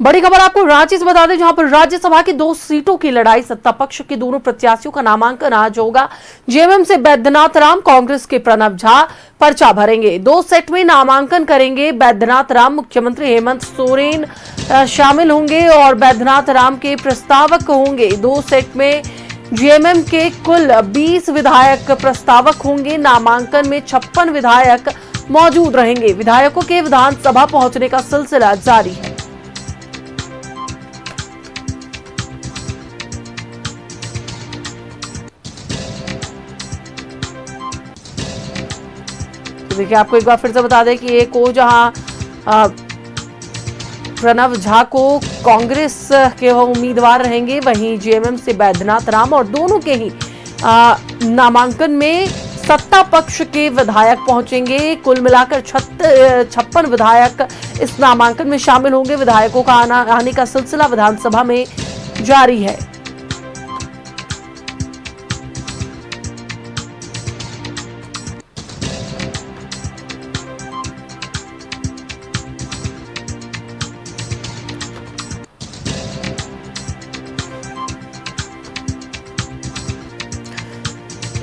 बड़ी खबर आपको रांची से बता दें, जहां पर राज्यसभा की 2 सीटों की लड़ाई, सत्ता पक्ष के दोनों प्रत्याशियों का नामांकन आज होगा। जेएमएम से बैद्यनाथ राम, कांग्रेस के प्रणव झा पर्चा भरेंगे। 2 सेट में नामांकन करेंगे बैद्यनाथ राम। मुख्यमंत्री हेमंत सोरेन शामिल होंगे और बैद्यनाथ राम के प्रस्तावक होंगे। 2 सेट में जेएमएम के कुल 20 विधायक प्रस्तावक होंगे। नामांकन में 56 विधायक मौजूद रहेंगे। विधायकों के विधानसभा पहुंचने का सिलसिला जारी है। देखिए, आपको एक बार फिर से बता दें कि एक को जहां प्रणव झा को कांग्रेस के उम्मीदवार रहेंगे, वहीं जेएमएम से बैद्यनाथ राम, और दोनों के ही नामांकन में सत्ता पक्ष के विधायक पहुंचेंगे। कुल मिलाकर 56 विधायक इस नामांकन में शामिल होंगे। विधायकों का आने का सिलसिला विधानसभा में जारी है।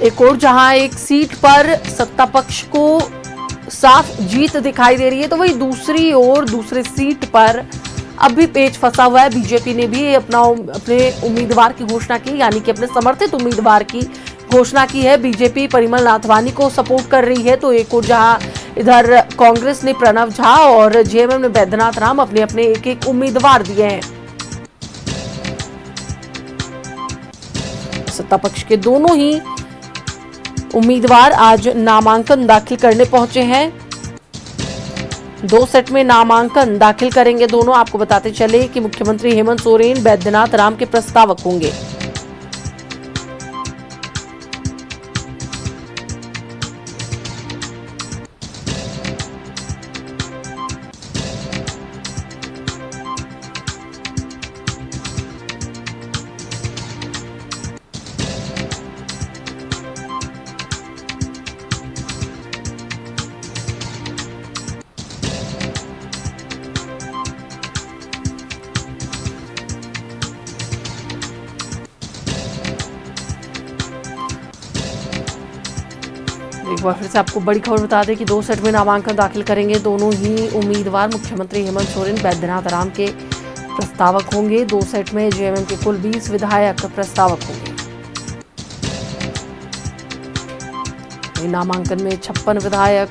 एक और जहां एक सीट पर सत्ता पक्ष को साफ जीत दिखाई दे रही है, तो वही दूसरी ओर दूसरे सीट पर अब भी पेच फंसा हुआ है। बीजेपी ने भी अपने उम्मीदवार की घोषणा की, यानी कि अपने समर्थित उम्मीदवार की घोषणा की है। बीजेपी परिमल नाथवानी को सपोर्ट कर रही है, तो एक और जहां इधर कांग्रेस ने प्रणव झा और जेएमएम ने बैद्यनाथ राम अपने अपने एक उम्मीदवार दिए हैं। सत्ता पक्ष के दोनों ही उम्मीदवार आज नामांकन दाखिल करने पहुंचे हैं। 2 सेट में नामांकन दाखिल करेंगे दोनों। आपको बताते चले कि मुख्यमंत्री हेमंत सोरेन बैद्यनाथ राम के प्रस्तावक होंगे। एक बार फिर से आपको बड़ी खबर बता दें कि 2 सेट में नामांकन दाखिल करेंगे दोनों ही उम्मीदवार। मुख्यमंत्री हेमंत सोरेन बैद्यनाथ राम के प्रस्तावक होंगे। 2 सेट में जेएमएम के कुल 20 विधायक प्रस्तावक होंगे। नामांकन में 56 विधायक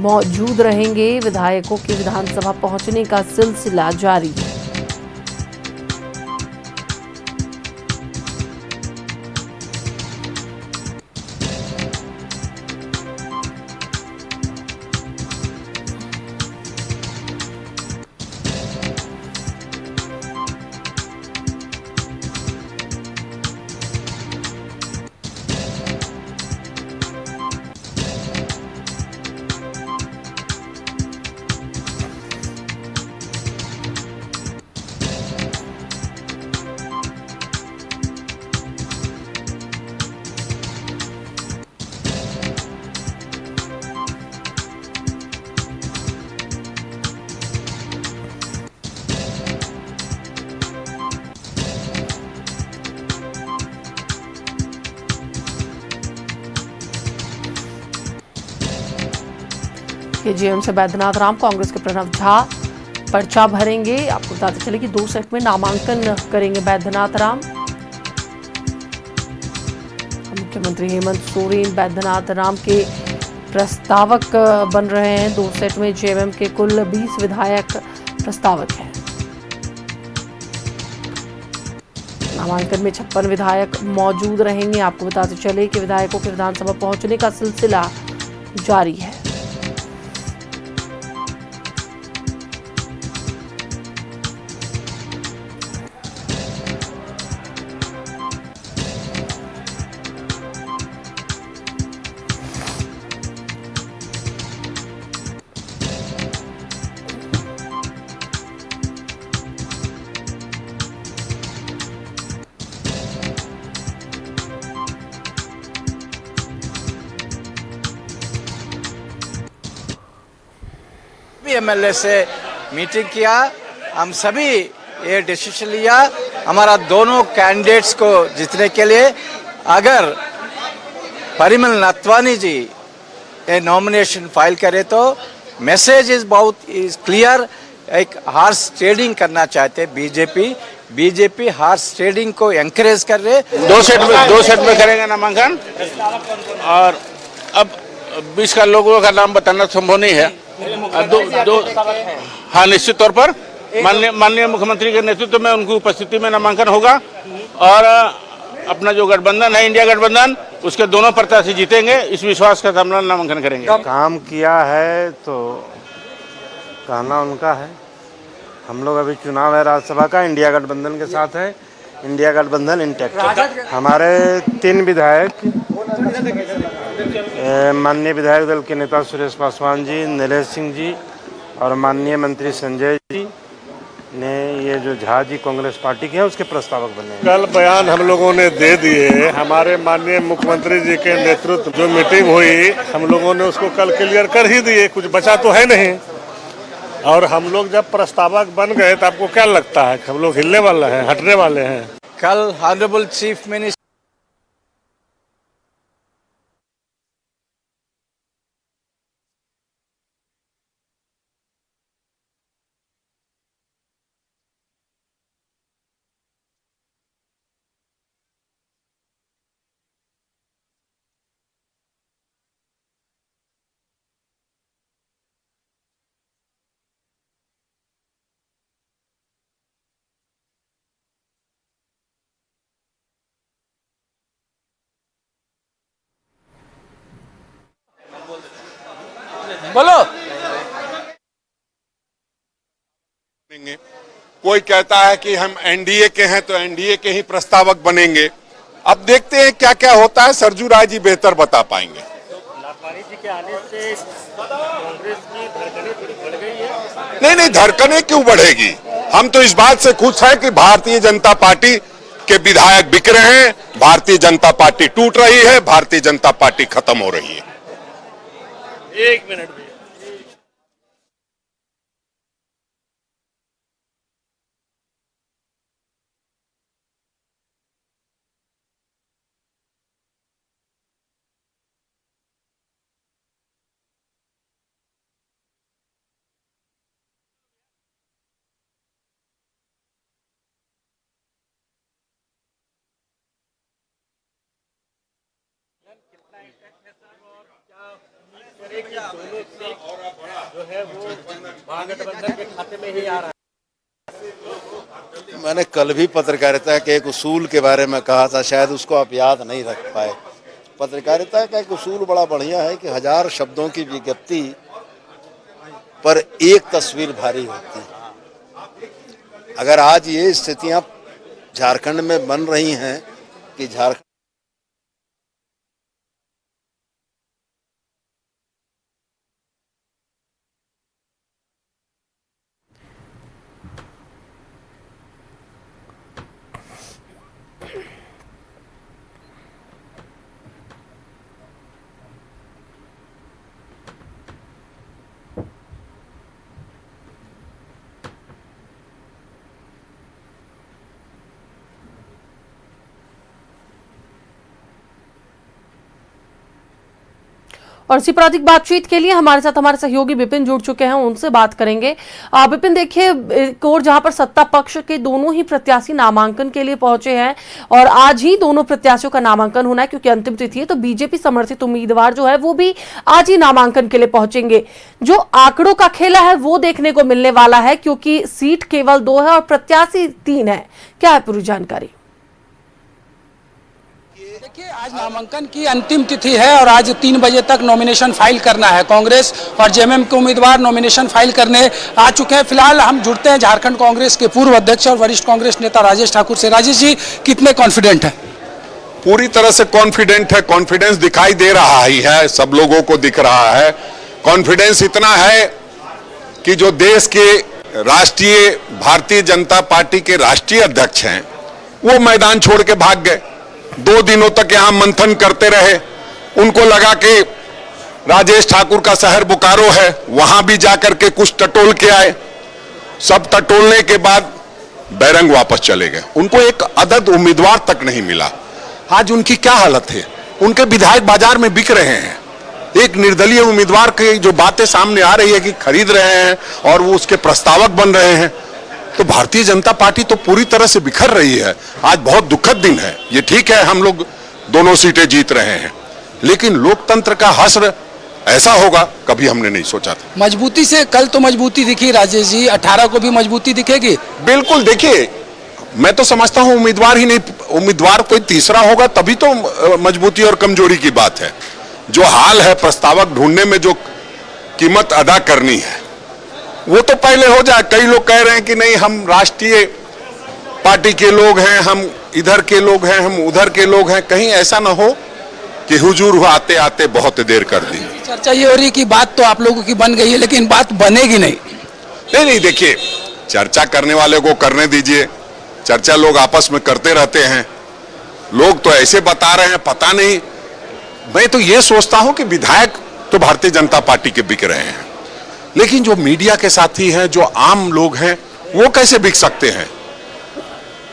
मौजूद रहेंगे। विधायकों के विधानसभा पहुंचने का सिलसिला जारी है। जेएमएम से बैद्यनाथ राम, कांग्रेस के प्रणव झा पर्चा भरेंगे। आपको बताते चले कि 2 सेट में नामांकन करेंगे बैद्यनाथ राम। मुख्यमंत्री हेमंत सोरेन बैद्यनाथ राम के प्रस्तावक बन रहे हैं। 2 सेट में जेएमएम के कुल 20 विधायक प्रस्तावक हैं। नामांकन में 56 विधायक मौजूद रहेंगे। आपको बताते चले कि विधायकों के विधानसभा पहुंचने का सिलसिला जारी है। एमएलए से मीटिंग किया हम सभी ये डिसीजन लिया हमारा दोनों कैंडिडेट्स को जीतने के लिए। अगर परिमल नथवानी जी ये नॉमिनेशन फाइल करे तो मैसेज इज बहुत इज क्लियर। एक हार्स ट्रेडिंग करना चाहते बीजेपी हार्स ट्रेडिंग को एनकरेज कर रहे। दो सेट में करेंगे नामांकन और अब 20 का लोगों का नाम बताना संभव नहीं है। हाँ, निश्चित तौर पर माननीय मुख्यमंत्री के नेतृत्व में उनकी उपस्थिति में नामांकन होगा और अपना जो गठबंधन है इंडिया गठबंधन उसके दोनों प्रत्याशी जीतेंगे, इस विश्वास का सामना नामांकन करेंगे। काम किया है तो कहना उनका है। हम लोग अभी चुनाव है राज्यसभा का, इंडिया गठबंधन के साथ है, इंडिया गठबंधन इंटैक्ट है। हमारे 3 विधायक माननीय विधायक दल के नेता सुरेश पासवान जी, नीलेश सिंह जी और माननीय मंत्री संजय जी ने ये जो झा जी कांग्रेस पार्टी के हैं उसके प्रस्तावक बने। कल बयान हम लोगों ने दे दिए। हमारे माननीय मुख्यमंत्री जी के नेतृत्व जो मीटिंग हुई हम लोगों ने उसको कल क्लियर कर ही दिए, कुछ बचा तो है नहीं। और हम लोग जब प्रस्तावक बन गए तो आपको क्या लगता है हम लोग हिलने वाले हैं, हटने वाले हैं? कल ऑनरेबल चीफ मिनिस्टर बोलो। कोई कहता है कि हम एनडीए के हैं तो एनडीए के ही प्रस्तावक बनेंगे। अब देखते हैं क्या क्या होता है, सरजू राय जी बेहतर बता पाएंगे। लालवानी जी के आने से कांग्रेस की धड़कनें थोड़ी बढ़ गई है। नहीं, धड़कनें क्यों बढ़ेगी? हम तो इस बात से खुश हैं कि भारतीय जनता पार्टी के विधायक बिक रहे हैं, भारतीय जनता पार्टी टूट रही है, भारतीय जनता पार्टी खत्म हो रही है। 1 मिनट भी। जो है वो महागठबंधन के खाते में ही आ रहा है। मैंने कल भी पत्रकारिता के एक उसूल के बारे में कहा था, शायद उसको आप याद नहीं रख पाए। पत्रकारिता का एक उसूल बड़ा बढ़िया है कि 1000 शब्दों की विज्ञप्ति पर एक तस्वीर भारी होती है। अगर आज ये स्थितियां झारखंड में बन रही हैं कि झारखंड और इसी पर अधिक बातचीत के लिए हमारे साथ हमारे सहयोगी विपिन जुड़ चुके हैं, उनसे बात करेंगे। विपिन, देखिए, एक और जहां पर सत्ता पक्ष के दोनों ही प्रत्याशी नामांकन के लिए पहुंचे हैं और आज ही दोनों प्रत्याशियों का नामांकन होना है क्योंकि अंतिम तिथि है, तो बीजेपी समर्थित उम्मीदवार जो है वो भी आज ही नामांकन के लिए पहुंचेंगे। जो आंकड़ों का खेला है वो देखने को मिलने वाला है क्योंकि सीट केवल 2 है और प्रत्याशी 3 है। क्या है पूरी जानकारी? देखिए, आज नामांकन की अंतिम तिथि है और आज 3 बजे तक नॉमिनेशन फाइल करना है। कांग्रेस और जेएमएम के उम्मीदवार नॉमिनेशन फाइल करने आ चुके हैं। फिलहाल हम जुड़ते हैं झारखंड कांग्रेस के पूर्व अध्यक्ष और वरिष्ठ कांग्रेस नेता राजेश ठाकुर से। राजेश जी, कितने कॉन्फिडेंट हैं? पूरी तरह से कॉन्फिडेंट है। कॉन्फिडेंस दिखाई दे रहा ही है, सब लोगों को दिख रहा है। कॉन्फिडेंस इतना है कि जो देश के राष्ट्रीय भारतीय जनता पार्टी के राष्ट्रीय अध्यक्ष हैं वो मैदान छोड़ के भाग गए। 2 दिनों तक यहां मंथन करते रहे। उनको लगा कि राजेश ठाकुर का शहर बोकारो है, वहां भी जाकर के कुछ टटोल के आए सब टटोलने के बाद बैरंग वापस चले गए। उनको एक अदद उम्मीदवार तक नहीं मिला। आज उनकी क्या हालत है? उनके विधायक बाजार में बिक रहे हैं। एक निर्दलीय उम्मीदवार की जो बातें सामने आ रही है कि खरीद रहे हैं और वो उसके प्रस्तावक बन रहे हैं, तो भारतीय जनता पार्टी तो पूरी तरह से बिखर रही है। आज बहुत दुखद दिन है। ये ठीक है, हम लोग दोनों सीटें जीत रहे हैं, लेकिन लोकतंत्र का हश्र ऐसा होगा कभी हमने नहीं सोचा था। मजबूती से कल तो मजबूती दिखी राजेश जी, 18 को भी मजबूती दिखेगी। बिल्कुल, देखिए मैं तो समझता हूं उम्मीदवार ही नहीं, उम्मीदवार कोई तीसरा होगा तभी तो मजबूती और कमजोरी की बात है। जो हाल है प्रस्तावक ढूंढने में, जो कीमत अदा करनी है वो तो पहले हो जाए। कई लोग कह रहे हैं कि नहीं हम राष्ट्रीय पार्टी के लोग हैं, हम इधर के लोग हैं, हम उधर के लोग हैं। कहीं ऐसा ना हो कि हुजूर आते आते बहुत देर कर दी। चर्चा ये हो रही कि बात तो आप लोगों की बन गई है, लेकिन बात बनेगी नहीं। नहीं, देखिए चर्चा करने वाले को करने दीजिए। चर्चा लोग आपस में करते रहते हैं। लोग तो ऐसे बता रहे हैं, पता नहीं। मैं तो ये सोचता हूं कि विधायक तो भारतीय जनता पार्टी के बिक रहे हैं, लेकिन जो मीडिया के साथी हैं, जो आम लोग हैं, वो कैसे बिक सकते हैं?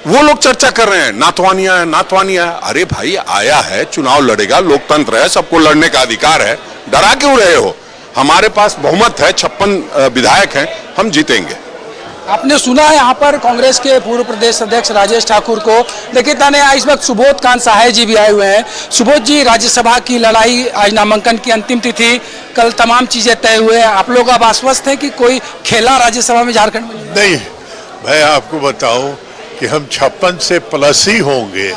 वो लोग चर्चा कर रहे हैं नाथवानिया है, नाथवानिया है। अरे भाई, आया है, चुनाव लड़ेगा, लोकतंत्र है, सबको लड़ने का अधिकार है। डरा क्यों रहे हो? हमारे पास बहुमत है, 56 विधायक हैं, हम जीतेंगे। आपने सुना है यहाँ पर कांग्रेस के पूर्व प्रदेश अध्यक्ष राजेश ठाकुर को। देखिए ताने इस वक्त सुबोध कांत सहाय जी भी आए हुए हैं। सुबोध जी, राज्यसभा की लड़ाई, आज नामांकन की अंतिम तिथि, कल तमाम चीजें तय हुए हैं। आप लोग अब आश्वस्त हैं कि कोई खेला राज्यसभा में झारखंड में? नहीं, मैं आपको बताऊं कि हम 56 से प्लस ही होंगे।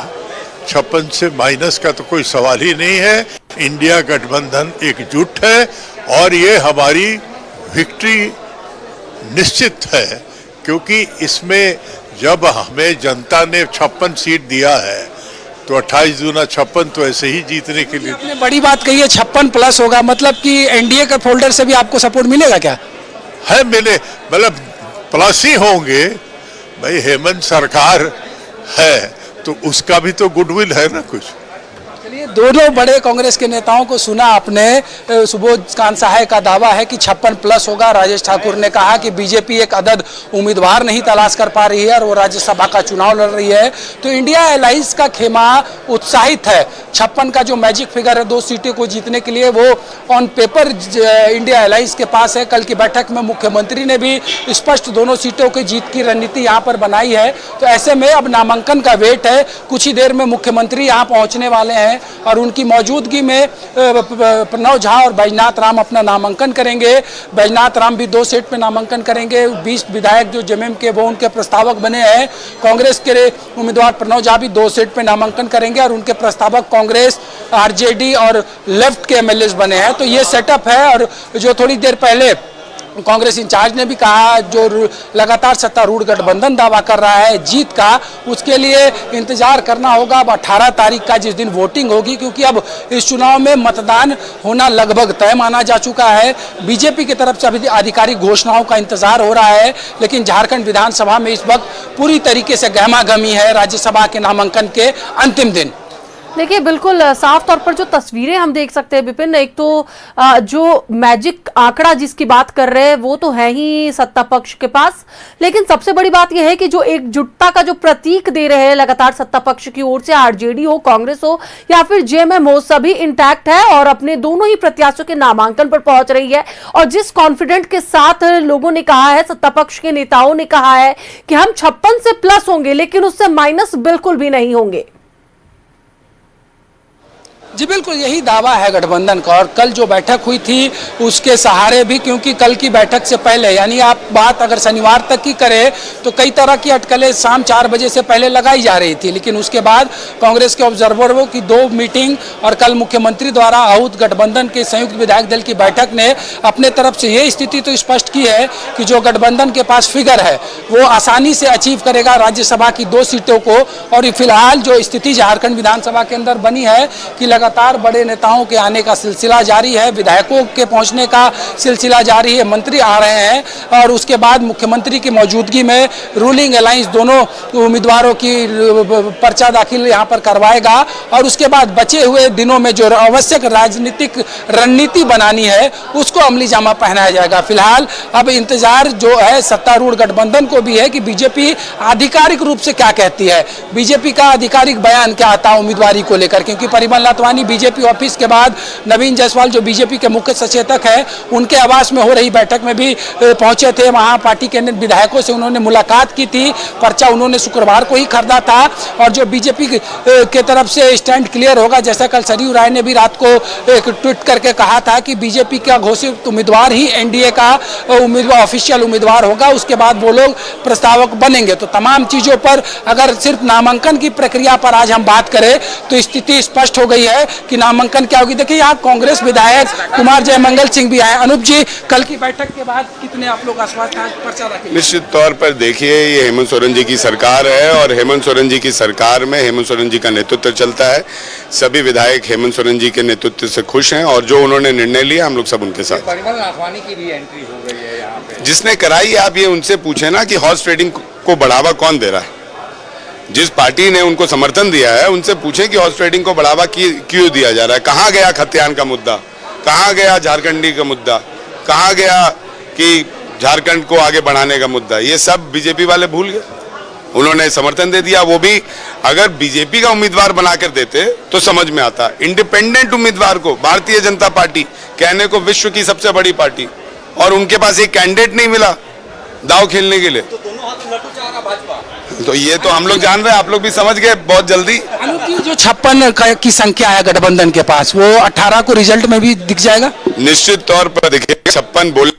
56 से माइनस का तो कोई सवाल ही नहीं है। इंडिया गठबंधन एकजुट है और ये हमारी विक्ट्री निश्चित है, क्योंकि इसमें जब हमें जनता ने 56 सीट दिया है तो 28 दूना 56 तो ऐसे ही जीतने के लिए। आपने बड़ी बात कही है, 56 प्लस होगा, मतलब कि एनडीए का फोल्डर से भी आपको सपोर्ट मिलेगा क्या? है, मिले, मतलब प्लस ही होंगे। भाई हेमंत सरकार है तो उसका भी तो गुडविल है ना कुछ। चलिए, दोनों बड़े कांग्रेस के नेताओं को सुना आपने। सुबोध कांत सहाय का दावा है कि 56 प्लस होगा। राजेश ठाकुर ने कहा कि बीजेपी एक अदद उम्मीदवार नहीं तलाश कर पा रही है और वो राज्यसभा का चुनाव लड़ रही है। तो इंडिया अलायंस का खेमा उत्साहित है। 56 का जो मैजिक फिगर है 2 सीटों को जीतने के लिए, वो ऑन पेपर इंडिया अलायंस के पास है। कल की बैठक में मुख्यमंत्री ने भी स्पष्ट दोनों सीटों की जीत की रणनीति यहाँ पर बनाई है। तो ऐसे में अब नामांकन का वेट है। कुछ ही देर में मुख्यमंत्री यहाँ पहुँचने वाले हैं और उनकी मौजूदगी में प्रणव झा और बैजनाथ राम अपना नामांकन करेंगे। बैजनाथ राम भी 2 सीट पे नामांकन करेंगे। 20 विधायक जो जेएमएम के वो उनके प्रस्तावक बने हैं। कांग्रेस के उम्मीदवार प्रणव झा भी 2 सीट पे नामांकन करेंगे और उनके प्रस्तावक कांग्रेस, आरजेडी और लेफ्ट के एमएलए बने हैं। तो ये सेटअप है। और जो थोड़ी देर पहले कांग्रेस इंचार्ज ने भी कहा, जो लगातार सत्तारूढ़ गठबंधन दावा कर रहा है जीत का, उसके लिए इंतजार करना होगा अब 18 तारीख का, जिस दिन वोटिंग होगी, क्योंकि अब इस चुनाव में मतदान होना लगभग तय माना जा चुका है। बीजेपी की तरफ से अभी आधिकारिक घोषणाओं का इंतजार हो रहा है, लेकिन झारखंड विधानसभा में इस वक्त पूरी तरीके से गहमागहमी है राज्यसभा के नामांकन के अंतिम दिन। देखिए, बिल्कुल साफ तौर पर जो तस्वीरें हम देख सकते हैं विपिन, एक तो जो मैजिक आंकड़ा जिसकी बात कर रहे हैं वो तो है ही सत्ता पक्ष के पास, लेकिन सबसे बड़ी बात यह है कि जो एकजुटता का जो प्रतीक दे रहे हैं लगातार सत्ता पक्ष की ओर से, आरजेडी हो, कांग्रेस हो या फिर जेएमएम हो, सभी इंटैक्ट है और अपने दोनों ही प्रत्याशियों के नामांकन पर पहुंच रही है। और जिस कॉन्फिडेंट के साथ लोगों ने कहा है, सत्ता पक्ष के नेताओं ने कहा है कि हम 56 से प्लस होंगे, लेकिन उससे माइनस बिल्कुल भी नहीं होंगे। जी बिल्कुल, यही दावा है गठबंधन का। और कल जो बैठक हुई थी उसके सहारे भी, क्योंकि कल की बैठक से पहले, यानी आप बात अगर शनिवार तक की करें तो कई तरह की अटकलें शाम 4 बजे से पहले लगाई जा रही थी, लेकिन उसके बाद कांग्रेस के ऑब्जर्वरों की 2 मीटिंग और कल मुख्यमंत्री द्वारा आहूत गठबंधन के संयुक्त विधायक दल की बैठक ने अपने तरफ से ये स्थिति तो स्पष्ट की है कि जो गठबंधन के पास फिगर है वो आसानी से अचीव करेगा राज्यसभा की 2 सीटों को। और फिलहाल जो स्थिति झारखंड विधानसभा के अंदर बनी है कि लगातार बड़े नेताओं के आने का सिलसिला जारी है, विधायकों के पहुंचने का सिलसिला जारी है, मंत्री आ रहे हैं और उसके बाद मुख्यमंत्री की मौजूदगी में रूलिंग अलायंस दोनों उम्मीदवारों की पर्चा दाखिल यहाँ पर करवाएगा और उसके बाद बचे हुए दिनों में जो आवश्यक राजनीतिक रणनीति बनानी है उसको अमली जामा पहनाया जाएगा। फिलहाल अब इंतजार जो है सत्तारूढ़ गठबंधन को भी है कि बीजेपी आधिकारिक रूप से क्या कहती है, बीजेपी का आधिकारिक बयान क्या आता है उम्मीदवारी को लेकर, क्योंकि परिमल नाथवानी बीजेपी ऑफिस के बाद नवीन जायसवाल जो बीजेपी के मुख्य सचेतक है उनके आवास में हो रही बैठक में भी पहुंचे थे। वहां पार्टी के विधायकों से उन्होंने मुलाकात की थी, पर्चा उन्होंने शुक्रवार को ही खरीदा था और जो बीजेपी के तरफ से स्टैंड क्लियर होगा, जैसा कल सरयू राय ने भी रात को एक ट्वीट करके कहा था कि बीजेपी का घोषित उम्मीदवार ही एनडीए का उम्मीदवार ऑफिशियल उम्मीदवार होगा, उसके बाद वो लोग प्रस्तावक बनेंगे। तो तमाम चीजों पर अगर सिर्फ नामांकन की प्रक्रिया पर आज हम बात करें तो स्थिति स्पष्ट हो गई है कि नामांकन क्या होगी। देखिए यहाँ कांग्रेस विधायक कुमार जयमंगल सिंह भी आए। अनूप जी, कल की बैठक के बाद कितने आप लोग आश्वासन पर्चा रखेंगे? निश्चित तौर पर देखिए, ये हेमंत सोरेन जी की सरकार है और हेमंत सोरेन जी की सरकार में हेमंत सोरेन जी का नेतृत्व चलता है। सभी विधायक हेमंत सोरेन जी के नेतृत्व से खुश हैं और जो उन्होंने निर्णय लिया हम लोग सब उनके साथ। परिमल नाथवानी की भी एंट्री हो गई है यहाँ पे। जिसने कराई, आप ये उनसे पूछे ना कि हॉर्स ट्रेडिंग को बढ़ावा कौन दे रहा है। जिस पार्टी ने उनको समर्थन दिया है उनसे पूछे कि हॉर्स ट्रेडिंग को बढ़ावा क्यों दिया जा रहा है। कहाँ गया खतियान का मुद्दा, कहाँ गया झारखंडी का मुद्दा, कहाँ गया कि झारखंड को आगे बढ़ाने का मुद्दा। ये सब बीजेपी वाले भूल गए। उन्होंने समर्थन दे दिया, वो भी अगर बीजेपी का उम्मीदवार बनाकर देते तो समझ में आता। इंडिपेंडेंट उम्मीदवार को भारतीय जनता पार्टी, कहने को विश्व की सबसे बड़ी पार्टी, और उनके पास एक कैंडिडेट नहीं मिला दाव खेलने के लिए। तो दोनों हाथ लट्टू चाह रहा भाजपा। तो ये तो हम लोग जान रहे हैं, आप लोग भी समझ गए बहुत जल्दी। जो 56 की संख्या है गठबंधन के पास, वो 18 को रिजल्ट में भी दिख जाएगा। निश्चित तौर पर देखिए, 56 बोल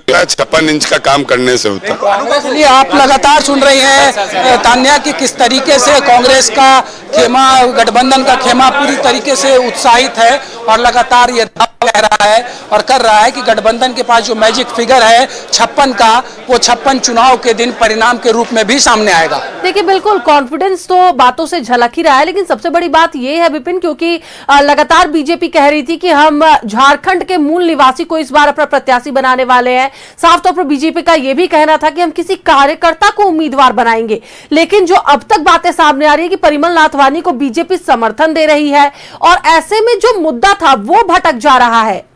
56 इंच का काम करने से होता है। इसलिए आप लगातार सुन रही हैं तान्या कि किस तरीके से कांग्रेस का खेमा, गठबंधन का खेमा पूरी तरीके से उत्साहित है और लगातार ये कह रहा है और कर रहा है कि गठबंधन के पास जो मैजिक फिगर है 56 का, वो 56 चुनाव के दिन परिणाम के रूप में भी सामने आएगा। देखिए बिल्कुल कॉन्फिडेंस तो बातों से झलक ही रहा है, लेकिन सबसे बड़ी बात यह है विपिन, क्योंकि लगातार बीजेपी कह रही थी कि हम झारखंड के मूल निवासी को इस बार अपना प्रत्याशी बनाने वाले हैं। साफ तौर पर बीजेपी का यह भी कहना था कि हम किसी कार्यकर्ता को उम्मीदवार बनाएंगे, लेकिन जो अब तक बातें सामने आ रही है कि परिमल नाथवानी को बीजेपी समर्थन दे रही है और ऐसे में जो मुद्दा था वो भटक जा रहा है।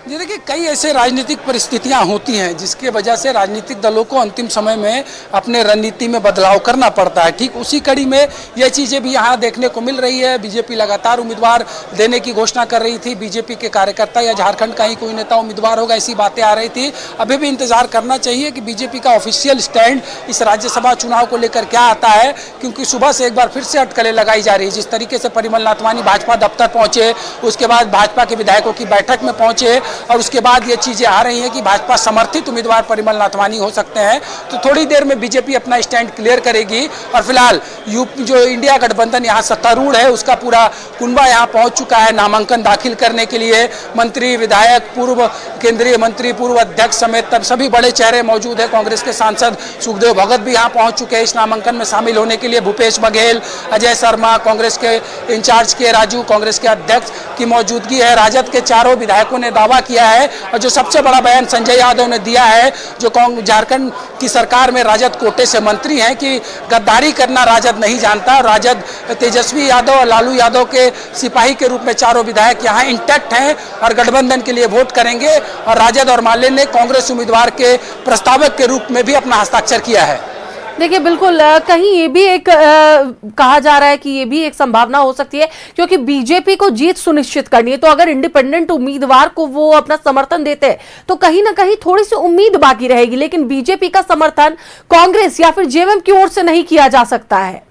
देखिए कई ऐसे राजनीतिक परिस्थितियां होती हैं जिसके वजह से राजनीतिक दलों को अंतिम समय में अपने रणनीति में बदलाव करना पड़ता है। ठीक उसी कड़ी में ये चीज़ें भी यहाँ देखने को मिल रही है। बीजेपी लगातार उम्मीदवार देने की घोषणा कर रही थी, बीजेपी के कार्यकर्ता या झारखंड का ही कोई नेता उम्मीदवार होगा, ऐसी बातें आ रही थी। अभी भी इंतजार करना चाहिए कि बीजेपी का ऑफिशियल स्टैंड इस राज्यसभा चुनाव को लेकर क्या आता है, क्योंकि सुबह से एक बार फिर से अटकलें लगाई जा रही है। जिस तरीके से परिमल नाथवानी भाजपा दफ्तर पहुंचे, उसके बाद भाजपा के विधायकों की बैठक में पहुंचे और उसके बाद ये चीजें आ रही हैं कि भाजपा समर्थित उम्मीदवार परिमल नाथवानी हो सकते हैं, तो थोड़ी देर में बीजेपी अपना स्टैंड क्लियर करेगी। और फिलहाल जो इंडिया गठबंधन यहाँ सत्तारूढ़ है उसका पूरा कुनबा यहाँ पहुंच चुका है नामांकन दाखिल करने के लिए। मंत्री, विधायक, पूर्व केंद्रीय मंत्री, पूर्व अध्यक्ष समेत तब सभी बड़े चेहरे मौजूद है। कांग्रेस के सांसद सुखदेव भगत भी यहाँ पहुंच चुके हैं इस नामांकन में शामिल होने के लिए। भूपेश बघेल, अजय शर्मा, कांग्रेस के इंचार्ज के राजू, कांग्रेस के अध्यक्ष की मौजूदगी है। राजद के चारों विधायकों ने दावा किया है और जो सबसे बड़ा बयान संजय यादव ने दिया है, जो झारखंड की सरकार में राजद कोटे से मंत्री हैं, कि गद्दारी करना राजद नहीं जानता। राजद तेजस्वी यादव और लालू यादव के सिपाही के रूप में चारों विधायक यहाँ इंटैक्ट हैं और गठबंधन के लिए वोट करेंगे। और राजद और माले ने कांग्रेस उम्मीदवार के प्रस्तावक के रूप में भी अपना हस्ताक्षर किया है। देखिए बिल्कुल कहीं ये भी एक कहा जा रहा है कि ये भी एक संभावना हो सकती है, क्योंकि बीजेपी को जीत सुनिश्चित करनी है, तो अगर इंडिपेंडेंट उम्मीदवार को वो अपना समर्थन देते हैं तो कहीं ना कहीं थोड़ी सी उम्मीद बाकी रहेगी। लेकिन बीजेपी का समर्थन कांग्रेस या फिर जेएमएम की ओर से नहीं किया जा सकता है।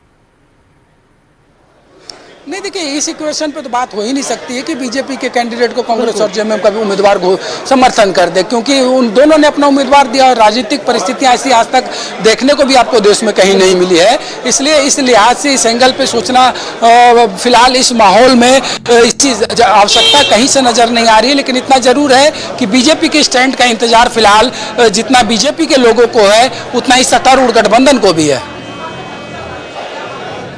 नहीं, देखिए इस इक्वेशन पे तो बात हो ही नहीं सकती है कि बीजेपी के कैंडिडेट को कांग्रेस और जेएमएम का भी उम्मीदवार को समर्थन कर दे, क्योंकि उन दोनों ने अपना उम्मीदवार दिया और राजनीतिक परिस्थितियां ऐसी आज तक देखने को भी आपको देश में कहीं नहीं मिली है। इसलिए इस लिहाज से इस एंगल पे सोचना फिलहाल इस माहौल में इस चीज आवश्यकता कहीं से नजर नहीं आ रही है। लेकिन इतना जरूर है कि बीजेपी के स्टैंड का इंतजार फिलहाल जितना बीजेपी के लोगों को है उतना ही सत्तारूढ़ गठबंधन को भी है।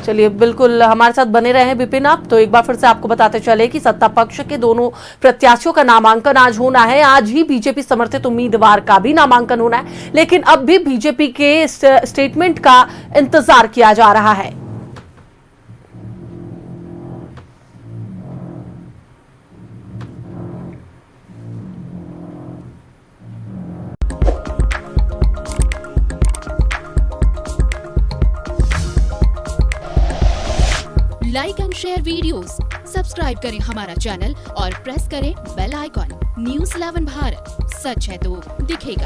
चलिए, बिल्कुल हमारे साथ बने रहे हैं विपिन आप। तो एक बार फिर से आपको बताते चले कि सत्ता पक्ष के दोनों प्रत्याशियों का नामांकन आज होना है। आज ही बीजेपी समर्थित उम्मीदवार का भी नामांकन होना है, लेकिन अब भी बीजेपी के स्टेटमेंट का इंतजार किया जा रहा है। Like and share videos, subscribe करें हमारा चैनल और प्रेस करें बेल आइकॉन। न्यूज़ 11 भारत, सच है तो दिखेगा।